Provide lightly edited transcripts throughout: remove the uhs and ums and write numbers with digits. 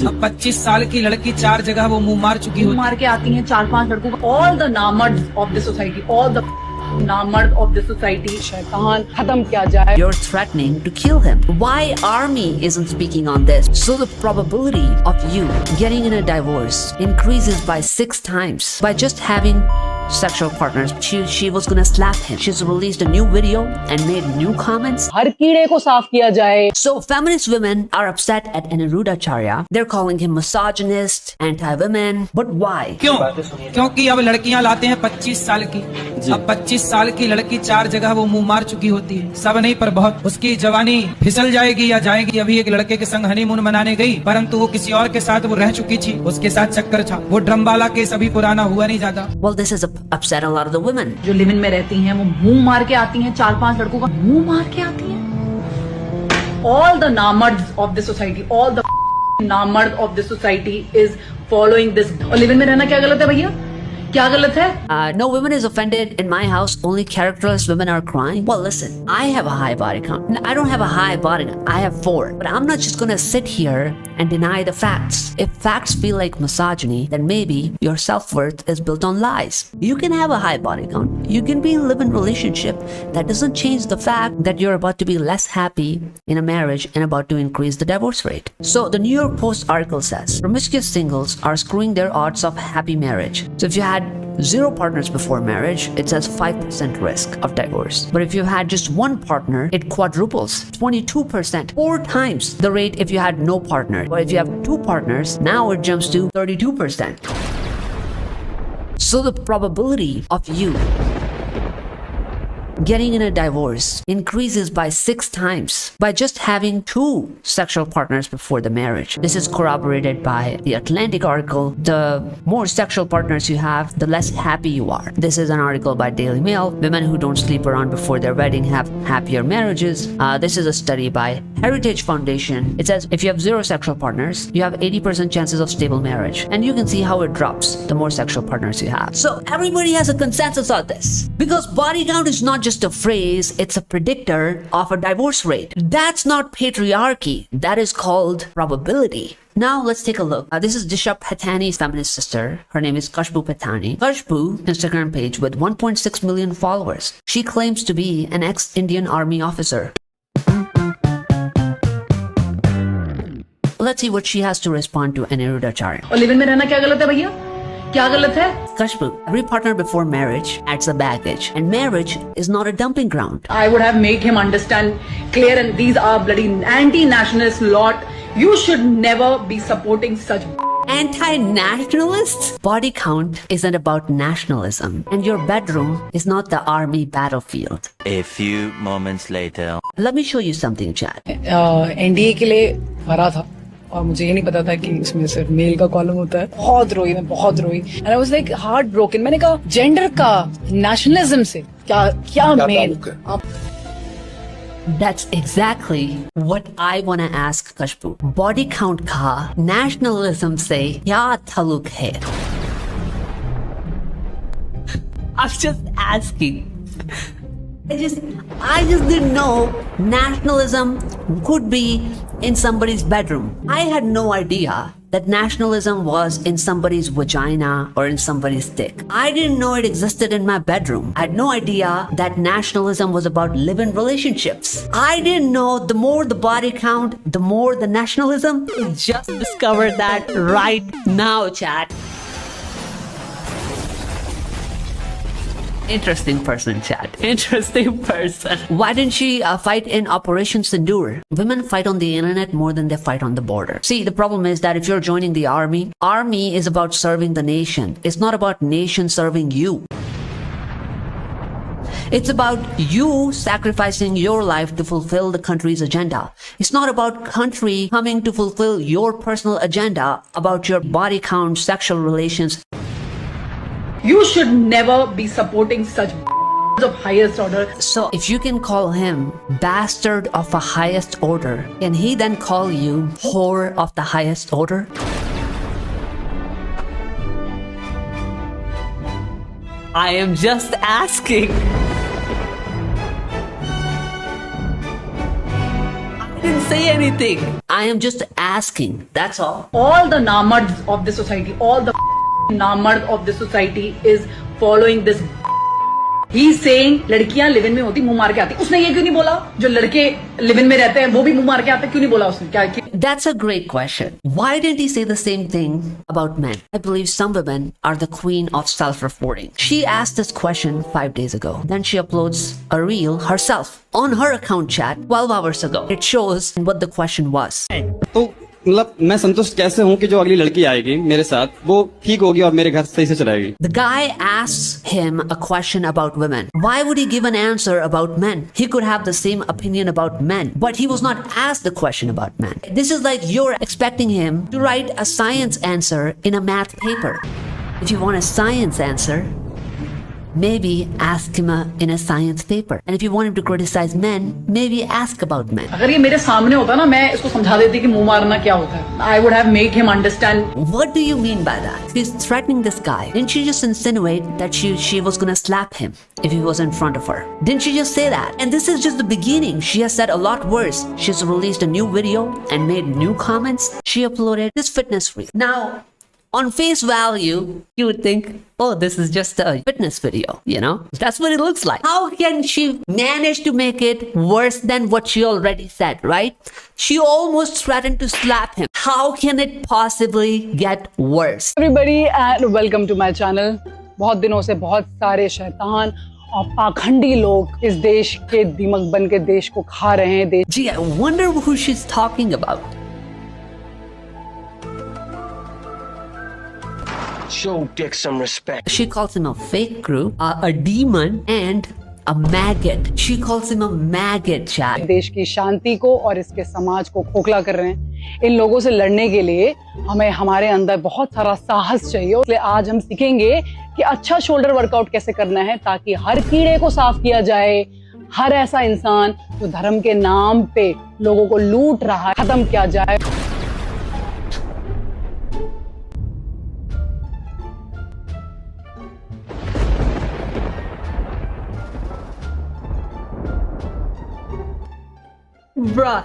अब 25 साल की लड़की 4 जगह वो मुंह मार चुकी होती है। मार के आती हैं 4-5 लड़कों को। ऑल द नामर्ड्स of the society, all the नामर्ड ऑफ द सोसाइटी, शैतान खत्म किया जाए। You're threatening to kill him. Why army isn't speaking on this? So the probability of you getting in a divorce increases by 6 times by just having sexual partners. She was gonna slap him. She's released a new video and made new comments. हर कीड़े को साफ किया जाए। So feminist women are upset at Aniruddhacharya. They're calling him misogynist, anti-women. But why? क्यों? क्योंकि अब लड़कियां लाते हैं 25 साल की। अब 25 साल की लड़की 4 जगह वो मुंह मार चुकी होती है। सब नहीं पर बहुत। उसकी जवानी फिसल जाएगी या जाएगी। अभी एक लड़के के संग हनीमून मनाने गई, परंतु वो किसी और के साथ वो रह चुकी थी। उसके साथ चक्कर था। वो ड्रम वाला केस अभी पुराना हुआ नहीं ज्यादा। Well, this is upset a lot of the women. जो लिव इन में रहती हैं वो मुंह मार के आती हैं, 4-5 लड़कों का मुंह मार के आती हैं। ऑल द नामर्ड्स of the society, all the नामर्ड of the society is following this. और लिव इन में रहना क्या गलत है भैया? क्या गलत है? No woman is offended. In my house, only characterless women are crying. Well, listen, I have a high body count. I don't have a high body count. I have 4. But I'm not just gonna sit here and deny the facts. If facts feel like misogyny, then maybe your self-worth is built on lies. You can have a high body count. You can be in a live-in relationship. That doesn't change the fact that you're about to be less happy in a marriage and about to increase the divorce rate. So the New York Post article says, promiscuous singles are screwing their odds of happy marriage. So if you had 0 partners before marriage, it says 5% risk of divorce. But if you had just one partner, it quadruples, 22%, 4 times the rate if you had no partner. But if you have 2 partners, now it jumps to 32%. So the probability of you getting in a divorce increases by 6 times by just having 2 sexual partners before the marriage. This is corroborated by the Atlantic article. The more sexual partners you have, the less happy you are. This is an article by Daily Mail. Women who don't sleep around before their wedding have happier marriages. This is a study by Heritage Foundation. It says if you have 0 sexual partners, you have 80% chances of stable marriage. And you can see how it drops the more sexual partners you have. So everybody has a consensus on this. Because body count is not just a phrase, it's a predictor of a divorce rate. That's not patriarchy. That is called probability. Now let's take a look. This is Khushboo Patani's feminist sister. Her name is Khushboo Patani. Khushboo, Instagram page with 1.6 million followers. She claims to be an ex-Indian army officer. Let's see what she has to respond to Aniruddhacharya. और live in में रहना क्या गलत है भैया? क्या गलत है? Khushboo, every partner before marriage adds a baggage, and marriage is not a dumping ground. I would have made him understand clear, and these are bloody anti-nationalist lot. You should never be supporting such Anti-nationalists? Body count isn't about nationalism, and your bedroom is not the army battlefield. A few moments later. Let me show you something, Chad. NDA के लिए भरा था और मुझे ये नहीं पता था कि इसमें सिर्फ मेल का कॉलम होता है। बहुत रोई मैं, बहुत रोई। And I was like heart broken. मैंने कहा जेंडर का नेशनलिज्म से क्या क्या mail? That's exactly what I want to ask Khushboo. Body count का nationalism से क्या ताल्लुक है? I'm just asking. I just didn't know nationalism could be in somebody's bedroom. I had no idea that nationalism was in somebody's vagina or in somebody's dick. I didn't know it existed in my bedroom. I had no idea that nationalism was about live-in relationships. I didn't know the more the body count, the more the nationalism. Just discovered that right now, chat. Interesting person, chat. Interesting person. Why didn't she fight in Operation Sindoor? Women fight on the internet more than they fight on the border. See, the problem is that if you're joining the army is about serving the nation. It's not about nation serving you. It's about you sacrificing your life to fulfill the country's agenda. It's not about country coming to fulfill your personal agenda about your body count, sexual relations. You should never be supporting such of highest order. So if you can call him bastard of the highest order, can he then call you whore of the highest order? I am just asking. I didn't say anything. I am just asking. That's all. All the namards of this society, all the namards of this society is following this. He's saying लड़कियां live in में होती मुंह मार के आती. उसने ये क्यों नहीं बोला जो लड़के लिव इन में रहते हैं वो भी मुंह मार के आते, क्यों नहीं बोला उसने? क्या That's a great question. Why didn't he say the same thing about men? I believe some women are the queen of self-reporting. She asked this question 5 days ago. Then she uploads a reel herself on her account chat 12 hours ago. It shows what the question was. तो मतलब मैं संतुष्ट कैसे हूँ कि जो अगली लड़की आएगी मेरे साथ वो ठीक होगी और मेरे घर सही से चलाएगी. The guy asks him a question about women. Why would he give an answer about men? He could have the same opinion about men, but he was not asked the question about men. This is like you're expecting him to write a science answer in a math paper. If you want a science answer, maybe ask him in a science paper. And if you want him to criticize men, maybe ask about men. अगर ये मेरे सामने होता ना, मैं इसको समझा देती कि मुंह मारना क्या होता है. I would have made him understand. What do you mean by that? She's threatening this guy. Didn't she just insinuate that she was gonna slap him if he was in front of her? Didn't she just say that? And this is just the beginning. She has said a lot worse. She's released a new video and made new comments. She uploaded this fitness reel. Now, on face value, you would think, oh, this is just a fitness video, you know? That's what it looks like. How can she manage to make it worse than what she already said, right? She almost threatened to slap him. How can it possibly get worse? Everybody and welcome to my channel. बहुत दिनों से बहुत सारे शैतान और पाखंडी लोग इस देश के दीमक बन के देश को खा रहे हैं. Gee, I wonder who she's talking about. Show Dick some respect. She calls him a fake crew, a demon, and a maggot. She calls him a maggot, chat. देश की शांति को और इसके समाज को खोखला कर रहे हैं. इन लोगों से लड़ने के लिए हमें हमारे अंदर बहुत सारा साहस चाहिए. इसलिए आज हम सीखेंगे कि अच्छा शोल्डर वर्कआउट कैसे करना है ताकि हर कीड़े को साफ किया जाए. हर ऐसा इंसान जो धर्म के नाम पे लोगों को लूट रहा है खत्म किया जाए. Bruh.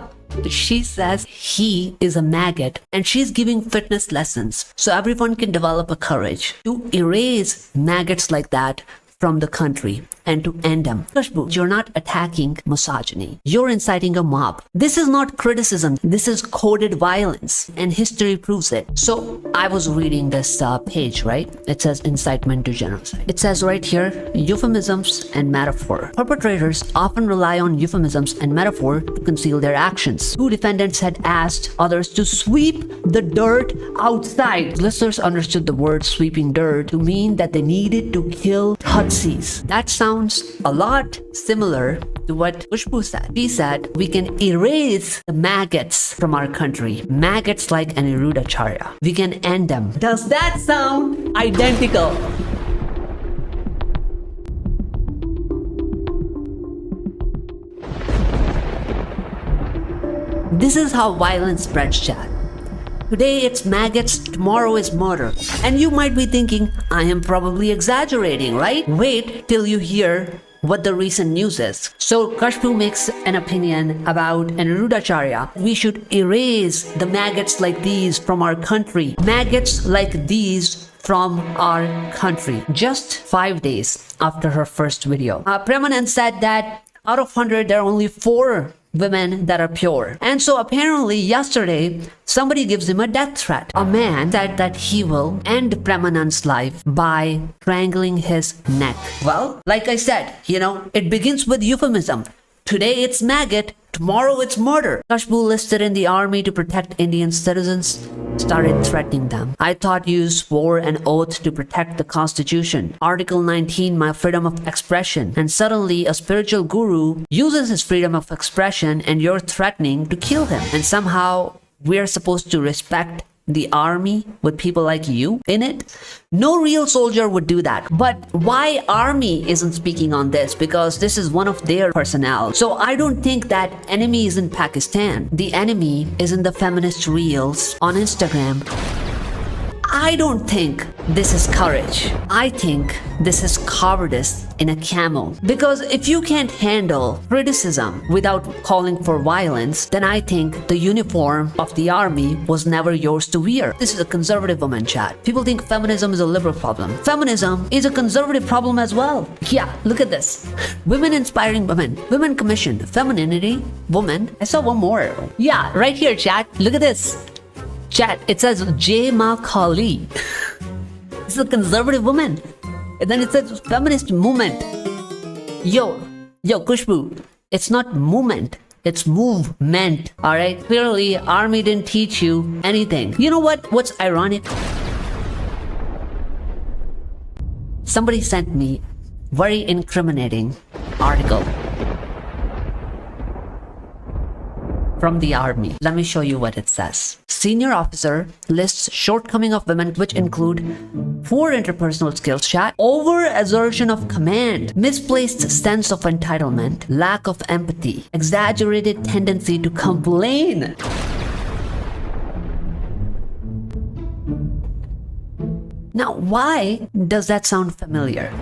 She says he is a maggot and she's giving fitness lessons so everyone can develop a courage to erase maggots like that from the country and to end them. Khushboo, you're not attacking misogyny. You're inciting a mob. This is not criticism. This is coded violence and history proves it. So I was reading this page, right? It says incitement to genocide. It says right here, euphemisms and metaphor. Perpetrators often rely on euphemisms and metaphor to conceal their actions. Two defendants had asked others to sweep the dirt outside. Listeners understood the word sweeping dirt to mean that they needed to kill Tutsis. That sounds a lot similar to what Khushboo said. He said, we can erase the maggots from our country. Maggots like Aniruddhacharya. We can end them. Does that sound identical? This is how violence spreads, chat. Today it's maggots, tomorrow is murder. And you might be thinking, I am probably exaggerating, right? Wait till you hear what the recent news is. So Khushboo makes an opinion about Aniruddhacharya. We should erase the maggots like these from our country. Maggots like these from our country. Just 5 days after her first video. Premanand said that out of 100, there are only 4 women that are pure. And so apparently yesterday, somebody gives him a death threat. A man said that he will end Premanand's life by strangling his neck. Well, like I said, it begins with euphemism. Today it's maggot, tomorrow it's murder. Khushboo listed in the army to protect Indian citizens started threatening them. I thought you swore an oath to protect the Constitution. Article 19, my freedom of expression. And suddenly a spiritual guru uses his freedom of expression and you're threatening to kill him. And somehow we're supposed to respect the army with people like you in it? No real soldier would do that. But why army isn't speaking on this? Because this is one of their personnel. So I don't think that enemy is in Pakistan. The enemy is in the feminist reels on Instagram. I don't think this is courage. I think this is cowardice in a camo. Because if you can't handle criticism without calling for violence, then I think the uniform of the army was never yours to wear. This is a conservative woman chat. People think feminism is a liberal problem. Feminism is a conservative problem as well. Yeah, look at this. Women inspiring women. Women commission. Femininity. Woman. I saw one more. Yeah, right here, chat. Look at this. Chat, it says J. Macaulay. It's a conservative woman. And then it says feminist movement. Yo, Khushboo, it's not movement, it's movement. Alright? Clearly, army didn't teach you anything. You know what's ironic? Somebody sent me very incriminating article from the army. Let me show you what it says. Senior officer lists shortcoming of women which include poor interpersonal skills, chat, over-assertion of command, misplaced sense of entitlement, lack of empathy, exaggerated tendency to complain. Now, why does that sound familiar?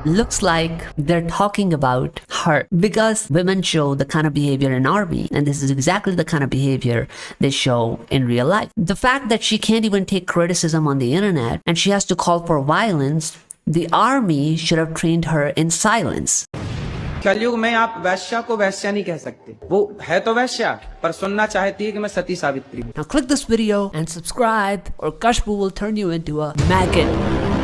Looks like they're talking about her because women show the kind of behavior in army, and this is exactly the kind of behavior they show in real life. The fact that she can't even take criticism on the internet and she has to call for violence, the army should have trained her in silence. कलयुग में आप वैश्या को वैश्या नहीं कह सकते, वो है तो वैश्या पर सुनना चाहती है कि मैं सती सावित्री हूं। Now click this video and subscribe or Khushboo will turn you into a maggot.